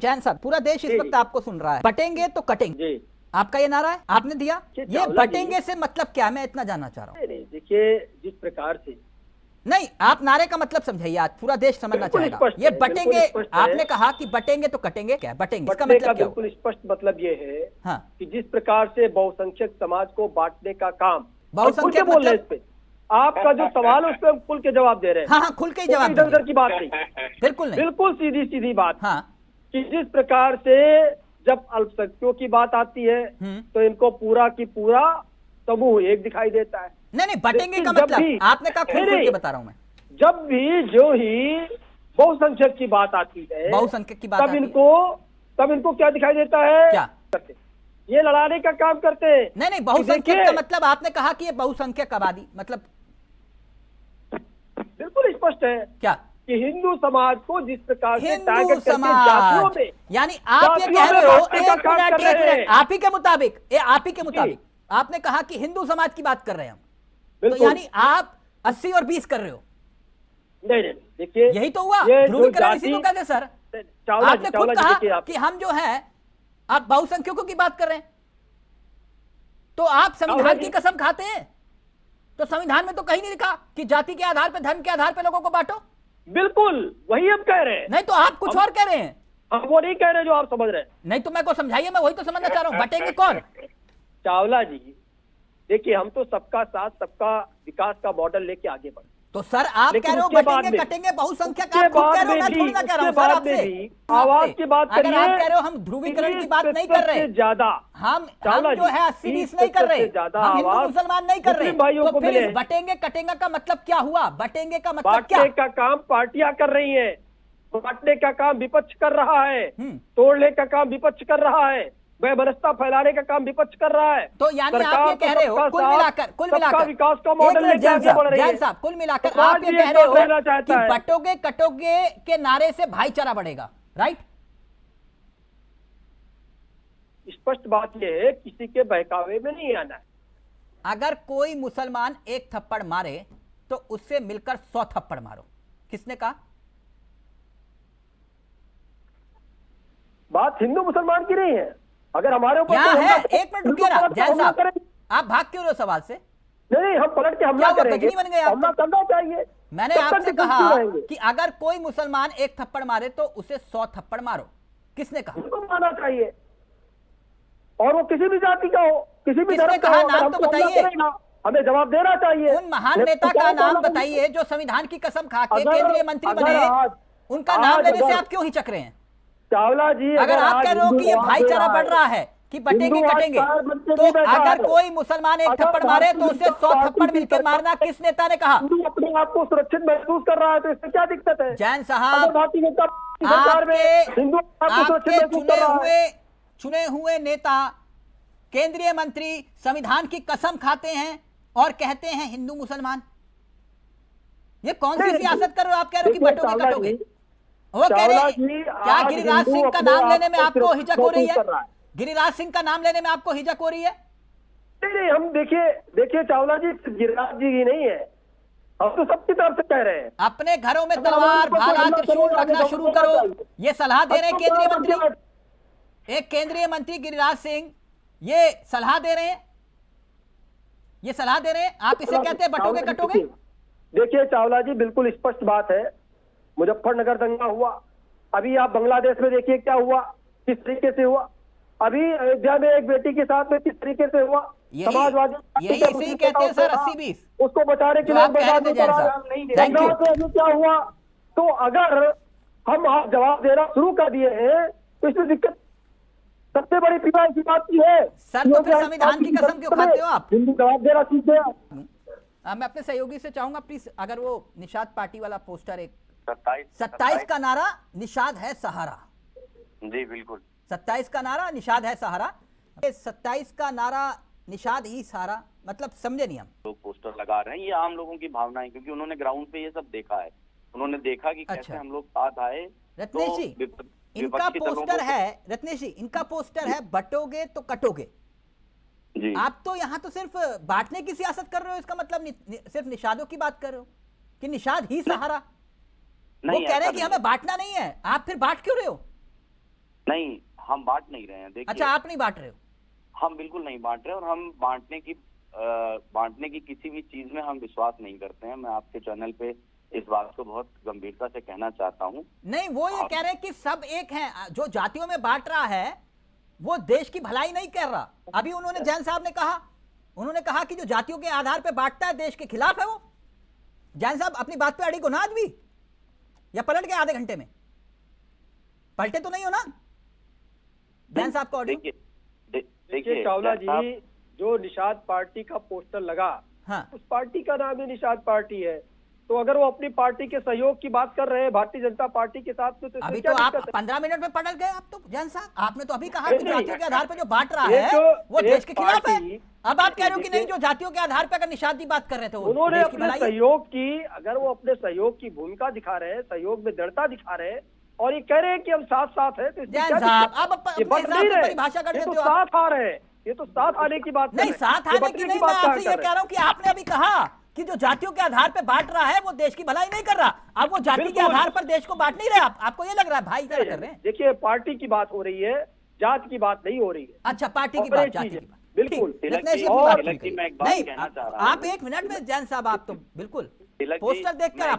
जैन साहब, पूरा देश इस वक्त आपको सुन रहा है। बटेंगे तो कटेंगे, आपका ये नारा है, आपने दिया। ये बटेंगे से मतलब क्या, मैं इतना जानना चाह रहा हूँ। देखिए, जिस प्रकार से नहीं, आप नारे का मतलब समझाइए, आज पूरा देश समझना चाहेगा। ये बटेंगे, आपने कहा कि बटेंगे तो कटेंगे, क्या बटेंगे इसका मतलब क्या? बिल्कुल स्पष्ट मतलब ये है हाँ, कि जिस प्रकार से बहुसंख्यक समाज को बांटने का काम, बहुसंख्यक बोल रहे हैं इस पे, आपका जो सवाल है उस पर खुल के जवाब दे रहे हैं। हाँ, खुल के जवाब, इधर उधर की बात नहीं, बिल्कुल नहीं, बिल्कुल सीधी सीधी बात। हाँ, कि जिस प्रकार से जब अल्पसंख्यकों की बात आती है तो इनको पूरा की पूरा समूह एक दिखाई देता है। नहीं, बटेंगे का मतलब आपने कहा, खुल के बता रहा हूं मैं। जब भी जो ही बहुसंख्यक की बात आती है, बहुसंख्यक की बात तब इनको क्या दिखाई देता है? क्या करते, ये लड़ाने का काम करते हैं। नहीं, बहुसंख्यक का मतलब आपने कहा कि ये बहुसंख्यक आबादी, मतलब बिल्कुल स्पष्ट है क्या कि हिंदू समाज को जिस प्रकार से हिंदू समाज, यानी आप ये कह रहे हो, एक आप ही के मुताबिक आपने कहा कि हिंदू समाज की बात कर रहे हैं हम, तो यानी आप 80 और 20 कर रहे हो। नहीं, देखिए यही तो हुआ, ध्रुवीकरण इसी को कहते हैं सर। आपने खुद कहा कि हम जो है, आप बहुसंख्यकों की बात कर रहे हैं, तो आप संविधान की कसम खाते हैं। तो संविधान में तो कहीं नहीं लिखा कि जाति के आधार पर, धर्म के आधार पर लोगों को बांटो। बिल्कुल वही हम कह रहे हैं। नहीं तो आप कुछ और कह रहे हैं। हम वो नहीं कह रहे जो आप समझ रहे हैं। नहीं तो मैं को समझाइए, मैं वही तो समझना चाह रहा हूं। बटेंगे कौन? चावला जी, देखिए हम तो सबका साथ सबका विकास का मॉडल लेके आगे बढ़े। तो सर आप कह रहे हो बटेंगे कटेंगे बहुसंख्यक, आप खुद कह रहे हो, मैं थोड़ी ना कह रहा हूं सर आपसे। आवाज की बात करिए। अगर आप कह रहे हो हम ध्रुवीकरण की बात नहीं कर रहे, ज्यादा हम जो है 80-20 नहीं कर रहे, हम हिंदू मुसलमान नहीं कर रहे, तो फिर इस बटेंगे कटेंगे का मतलब क्या हुआ? बटेंगे का मतलब क्या? बांटने का काम पार्टियां कर रही हैं, बांटने का काम विपक्ष कर रहा है, तोड़ने का काम विपक्ष कर रहा है, वैमनस्यता फैलाने का काम विपक्ष कर रहा है। तो यानी आप ये कह रहे हो, कुल मिलाकर विकास का मॉडल लेके आगे बढ़ रही है। जैन साहब, कुल मिलाकर आप ये कह रहे हो कि बटोगे कटोगे के नारे से भाईचारा बढ़ेगा, राइट? स्पष्ट बात यह है, किसी के बहकावे में नहीं आना है। अगर कोई मुसलमान एक थप्पड़ मारे तो उससे मिलकर 100 थप्पड़ मारो, किसने कहा? बात हिंदू मुसलमान की नहीं है। अगर हमारे ऊपर है, एक मिनट रुकिए ना जैन साहब, आप भाग क्यों रहे हो सवाल से? नहीं, हम पलट के हमला करेंगे, बन गए आप। हमला करना चाहिए। मैंने आपसे कहा कि अगर कोई मुसलमान एक थप्पड़ मारे तो उसे 100 थप्पड़ मारो, किसने कहा? उनको मारना चाहिए, और वो किसी भी जाति का हो, किसी भी धर्म का हो। नाम तो बताइए, हमें जवाब देना चाहिए। उन महान नेता का नाम बताइए जो संविधान की कसम खा के केंद्रीय मंत्री बने, उनका नाम लेने से आप क्यों हिचक रहे हैं? चावला जी, अगर आप कह रहे हो कि ये भाईचारा बढ़ रहा है, कि बटेंगे कटेंगे, तो अगर कोई मुसलमान एक थप्पड़ मारे तो उसे 100 थप्पड़ मिलकर मारना किस नेता ने कहा? अपने आप को सुरक्षित महसूस कर रहा है तो इससे क्या दिक्कत है? जैन साहब, आपके चुने हुए नेता, केंद्रीय मंत्री संविधान की कसम खाते हैं और कहते हैं हिंदू मुसलमान। ये कौन सी सियासत कर रहे हो? आप कह रहे हो कि बटोगे कटोगे, वो कह रहे हैं। क्या गिरिराज सिंह का नाम लेने में आपको हिचक हो रही है? गिरिराज सिंह का नाम लेने में आपको हिचक हो रही है? नहीं, हम देखिए चावला जी, गिरिराज जी ही नहीं है, हम तो सबकी तरफ से कह रहे हैं। अपने घरों में तलवार भाला त्रिशूल रखना शुरू करो, ये सलाह दे रहे हैं केंद्रीय मंत्री। एक केंद्रीय मंत्री गिरिराज सिंह ये सलाह दे रहे हैं, आप इसे कहते हैं बटोगे कटोगे? देखिए चावला जी, बिल्कुल स्पष्ट बात है। मुजफ्फरनगर दंगा हुआ, अभी आप बांग्लादेश में देखिए क्या हुआ, किस तरीके से हुआ, अभी अयोध्या में एक बेटी के साथ में किस तरीके से हुआ। समाजवादी यही इसे कहते हैं सर 80-20, उसको बचाने के लिए क्या हुआ। तो अगर हम आप जवाब देना शुरू कर दिए हैं तो इसमें दिक्कत सबसे बड़ी पीड़ा इसी बात की है। सर तो फिर संविधान की कसम क्यों खाते हो आप? हिंदू जवाब देना सीखते हैं। मैं अपने सहयोगी से चाहूंगा प्लीज, अगर वो निषाद पार्टी वाला पोस्टर, एक 27 का नारा निषाद है सहारा। जी बिल्कुल, 27 का नारा निषाद है सहारा। 27 का नारा निषाद ही सहारा, मतलब समझे नहीं हम। लोग पोस्टर लगा रहे हैं, ये आम लोगों की भावना है, क्योंकि उन्होंने ग्राउंड पे ये सब देखा है। उन्होंने देखा कि कैसे हम लोग साथ आए। रत्नेश जी, इनका पोस्टर है, रत्नेश जी इनका पोस्टर है बटोगे तो कटोगे। जी। आप तो यहाँ तो सिर्फ बांटने की सियासत कर रहे हो, इसका मतलब सिर्फ निषादों की बात कर रहे हो कि निषाद ही सहारा। वो कह रहे हैं कि हमें बांटना नहीं है, आप फिर बांट क्यों रहे हो? नहीं, हम बांट नहीं रहे हैं। देखिए, अच्छा, आप नहीं बांट रहे हो? हम बिल्कुल नहीं बांट रहे, और हम बांटने की किसी भी चीज में हम विश्वास नहीं करते हैं। मैं आपके चैनल पे इस बात को बहुत गंभीरता से कहना चाहता हूं। नहीं, वो ये कह रहे हैं कि सब एक हैं। जो जातियों में बांट रहा है वो देश की भलाई नहीं कर रहा। अभी उन्होंने, जैन साहब ने कहा, उन्होंने कहा कि जो जातियों के आधार पे बांटता है देश के खिलाफ है वो। जैन साहब अपनी बात पे अड़ी को ना आज भी, या पलट गए आधे घंटे में? पलटे तो नहीं हो ना जैन साहब को? देखिए चावला जी, जो निषाद पार्टी का पोस्टर लगा, हाँ, उस पार्टी का नाम ही निषाद पार्टी है। तो अगर वो अपनी पार्टी के सहयोग की बात कर रहे हैं भारतीय जनता पार्टी के साथ, तो इसमें अभी क्या तो आप दिक्कत है? 15 मिनट में पलट गए आप तो जैन साहब। आपने तो अभी कहा नहीं, कि नहीं। जातियों के आधार पर जो बांट रहा ये है जो वो देश के खिलाफ है। पार्टी- अब आप कह रहे हो कि नहीं, देखिए- जो जातियों के आधार पर अगर निषाद जी बात कर रहे थे वो उन्होंने देश की अपने भलाई है। सहयोग की, अगर वो अपने सहयोग की भूमिका दिखा रहे हैं, सहयोग में दृढ़ता दिखा रहे हैं, और ये कह रहे हैं कि हम साथ साथ हैं, तो इसमें जैन क्या साहब, दिक्कत है? आप अपने ये बंट हिसाब नहीं से रहे, परिभाषा कर ये देते तो हो आप। साथ आ रहे हैं, ये तो साथ आने की बात कर नहीं, रहे हैं। साथ ये आने बंटने की नहीं, बात मैं कहाँ आपसे कर ये रहे कह रहा हूं कि आपने अभी कहा कि जो जातियों के आधार पर बांट रहा है वो देश की भलाई नहीं कर रहा। अब वो जाति के बिल्कुल। आधार पर देश को बांट नहीं रहे। आपको ये लग रहा है भाई क्या कर रहे हैं? देखिए, पार्टी की बात हो रही है, जात की बात नहीं हो रही है। अच्छा, पार्टी की और बात, एक जाति चीज की है, बात। बिल्कुल। ठीक, तिलक रत्नेश जी, जी अपनी बात तिलक पूरी जी, मैं एक करिए। बात नहीं, कहना चाह रहा हूं। आप एक मिनट में जैन साहब, आप तो बिल्कुल तिलक जी, पोस्टर देखकर मैं आप